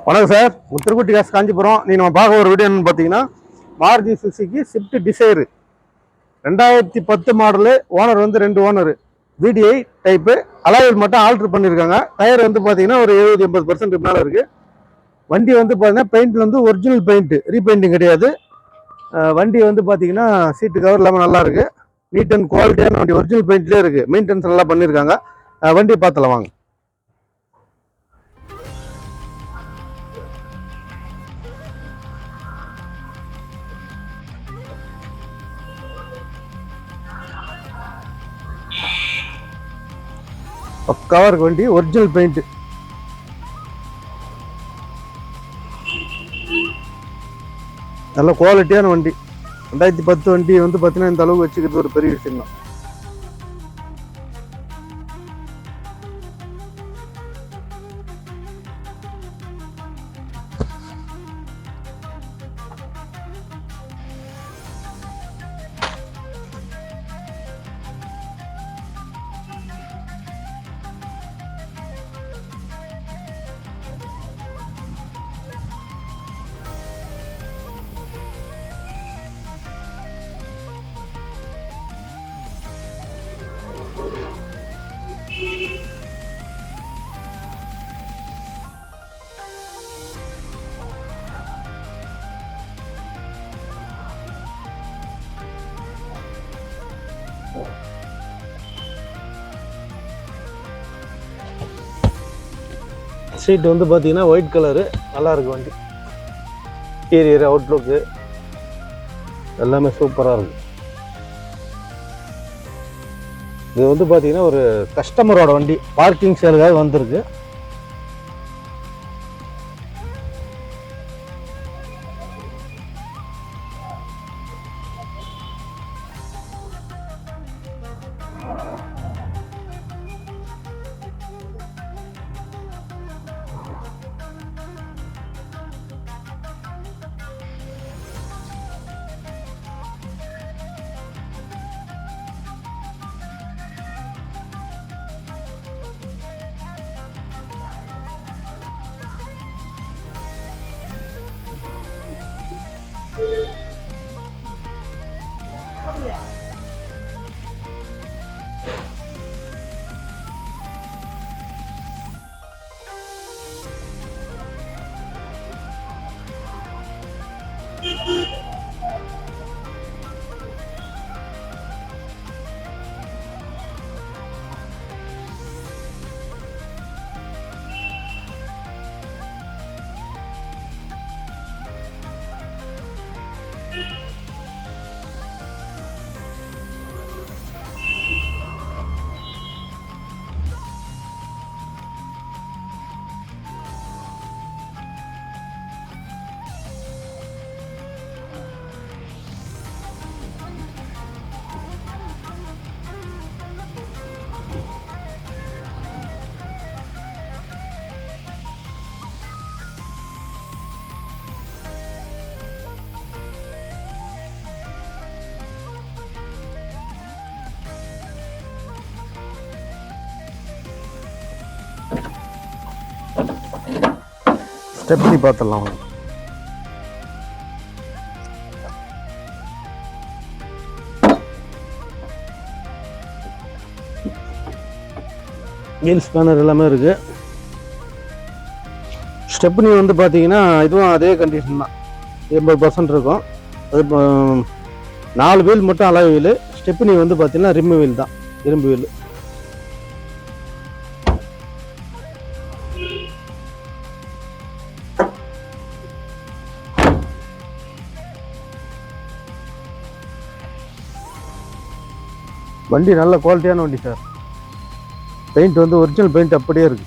வணக்கம் சார், திருக்குட்டி காசு காஞ்சிபுரம். நீ நம்ம பார்க்க ஒரு வீடியோ என்னன்னு பார்த்தீங்கன்னா, Maruti Suzuki Swift desire 2010 model. Owner வந்து 2 ஓனர். VDI type. அலாயில் மட்டும் ஆல்ட்ரு பண்ணியிருக்காங்க. டயர் வந்து பார்த்தீங்கன்னா ஒரு 70-80% மேலே இருக்குது. வண்டி வந்து பார்த்தீங்கன்னா பெயிண்ட் வந்து ஒரிஜினல் பெயிண்ட்டு, ரீபெயிண்டிங் கிடையாது. வண்டி வந்து பார்த்தீங்கன்னா சீட்டு கவர் எல்லாமே நல்லா இருக்குது. நீட் அண்ட் குவாலிட்டியான வண்டி, ஒரிஜினல் பெயிண்ட்லேயே இருக்குது. மெயின்டெனன்ஸ் நல்லா பண்ணியிருக்காங்க. வண்டி பார்த்தலாம் வாங்க. பக்காவா இருக்கு வண்டி, ஒரிஜினல் பெயிண்ட். நல்ல குவாலிட்டியான வண்டி. 2010 வண்டி வந்து பார்த்தீங்கன்னா இந்த அளவுக்கு வச்சுக்கிறது ஒரு பெரிய விஷயம் தான். சீட் வந்து பார்த்தீங்கன்னா ஒயிட் கலரு, நல்லா இருக்கு வண்டி. இன்டீரியர் அவுட்லுக்கு எல்லாமே சூப்பராக இருக்கு. இது வந்து பார்த்தீங்கன்னா ஒரு கஸ்டமரோட வண்டி, பார்க்கிங் சேலுக்காக வந்திருக்கு. ஸ்டெப்னி பார்த்துடலாம். வீல் ஸ்பேனர் எல்லாமே இருக்கு. ஸ்டெப்னி வந்து பார்த்தீங்கன்னா இதுவும் அதே கண்டிஷன் தான், 80% இருக்கும். அது 4 வீல் மட்டும் அலாய் வீல். ஸ்டெப்னி வந்து பார்த்தீங்கன்னா ரிம் வீல் தான், இரும்பு வீல். வண்டி நல்ல குவாலிட்டியான வண்டி சார். பெயிண்ட் வந்து ஒரிஜினல் பெயிண்ட் அப்படியே இருக்கு.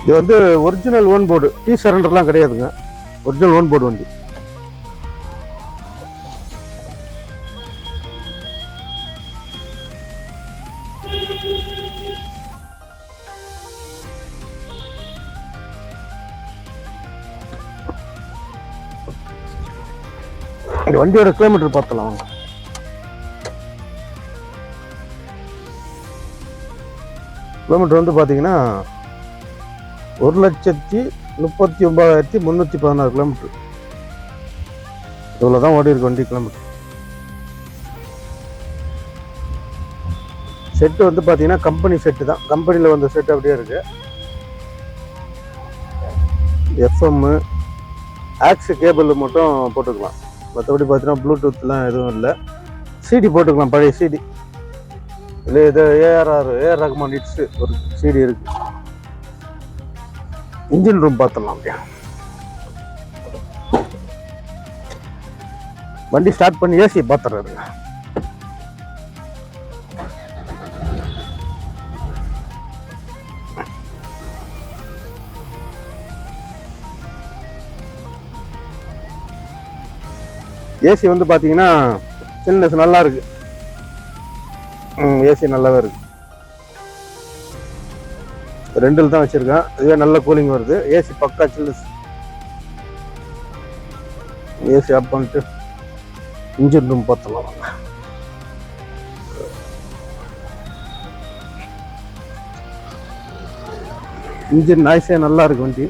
இது வந்து ஒரிஜினல் ஓன் போர்டு, டீ சரண்டர்லாம் கிடையாதுங்க, ஒரிஜினல் ஓன் போர்டு வண்டி. இந்த வண்டியோட கிலோமீட்டர் பார்த்தலாம். கிலோமீட்டர் வந்து பார்த்தீங்கன்னா 1,39,316 கிலோமீட்டர். இவ்வளோதான் ஓடி இருக்கு வண்டி கிலோமீட்டர். செட்டு வந்து பார்த்தீங்கன்னா கம்பெனி செட்டு தான், கம்பெனியில் வந்த செட்டு அப்படியே இருக்கு. எஃப்எம் ஆக்ஸ் கேபிள் மட்டும் போட்டுக்கலாம், மற்றபடி பார்த்தீங்கன்னா ப்ளூடூத்லாம் எதுவும் இல்லை. சிடி போட்டுக்கலாம், பழைய சிடி. இல்லை இது ஏஆர் ரஹ்மான் ஹிட்ஸு ஒரு சிடி இருக்கு. இன்ஜின் ரூம் பார்த்துடலாம். அப்படியா வண்டி ஸ்டார்ட் பண்ணி ஏசி பார்த்துறாருங்க. ஏசி வந்து பார்த்தீங்கன்னா சில்னஸ் நல்லா இருக்கு. ஏசி நல்லாவே இருக்கு. ரெண்டில் தான் வச்சிருக்கேன், இதுவே நல்ல கூலிங் வருது. ஏசி பக்கா சில்னஸ். ஏசி ஆஃப் பண்ணிட்டு இன்ஜின் ரூம் பார்த்தலாம். இன்ஜின் நாய்ஸே நல்லா இருக்கு வண்டி.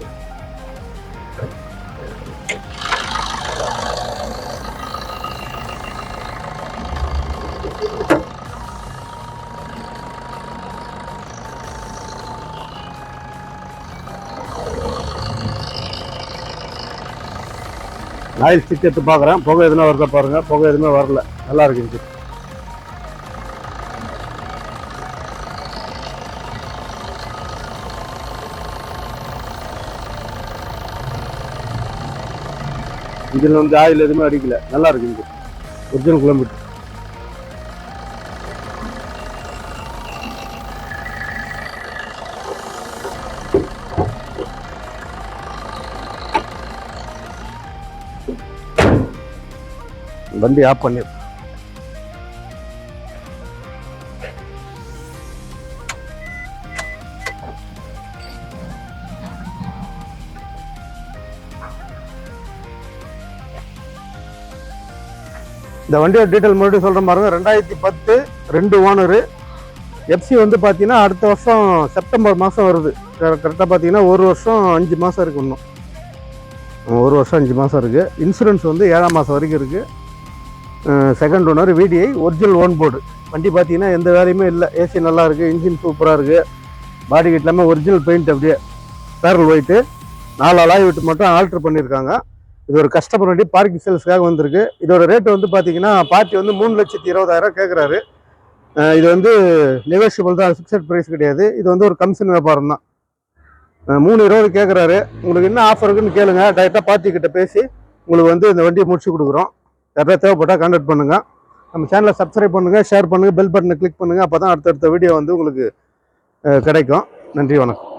ஆயில் ஸ்டிக் எடுத்து பார்க்குறேன், புகை எதுனா வருதா பாருங்க. புகை எதுவுமே வரல, நல்லா இருக்கு இன்ஜின். இன்ஜின் வந்து ஆயில் எதுவுமே அடிக்கல, நல்லா இருக்கு இன்ஜின். Original kilometre. வண்டி ஆஃப் பண்ணி இந்த வண்டியோட டீட்டெயில் மறுபடியும் சொல்கிற பாருங்க. 2010 2 ஓனரு. எஃப்சி வந்து பார்த்தீங்கன்னா அடுத்த வருஷம் செப்டம்பர் மாதம் வருது. கரெக்டாக பார்த்தீங்கன்னா 1 வருஷம் 5 மாதம் இருக்குது. இன்னும் 1 வருஷம் 5 மாதம் இருக்குது. இன்சூரன்ஸ் வந்து 7ஆம் மாதம் வரைக்கும் இருக்குது. Second owner, VDI, original own board. வண்டி பார்த்தீங்கன்னா எந்த வேலையுமே இல்லை. ஏசி நல்லா இருக்குது, இன்ஜின் சூப்பராக இருக்குது. பாடி கிட் எல்லாமே ஒரிஜினல் பெயிண்ட், அப்படியே பேரல் ஒயிட்டு. 4 அலாய் விட்டு மட்டும் ஆல்ட்ரு பண்ணியிருக்காங்க. இது ஒரு கஸ்டமர் வண்டி, பார்க்கிங் சேல்ஸ்க்காக வந்திருக்கு. இதோட ரேட்டு வந்து பார்த்தீங்கன்னா பார்ட்டி வந்து 3,20,000 கேட்குறாரு. இது வந்து நெகோஷியபிள் தான், ஃபிக்ஸட் ப்ரைஸ் கிடையாது. இது வந்து ஒரு கமிஷன் வியாபாரம் தான். 3,20 கேட்குறாரு. உங்களுக்கு என்ன ஆஃபர் இருக்குன்னு கேளுங்க, டைரெக்டாக பார்ட்டி கிட்ட பேசி உங்களுக்கு வந்து இந்த வண்டியை முடிச்சு கொடுக்குறோம். யாராவது தேவைப்பட்டால் கான்டாக்ட் பண்ணுங்கள். நம்ம சேனலை சப்ஸ்கிரைப் பண்ணுங்கள், ஷேர் பண்ணுங்கள், பெல் பட்டனை கிளிக் பண்ணுங்கள். அப்போ தான் அடுத்தடுத்த வீடியோ வந்து உங்களுக்கு கிடைக்கும். நன்றி, வணக்கம்.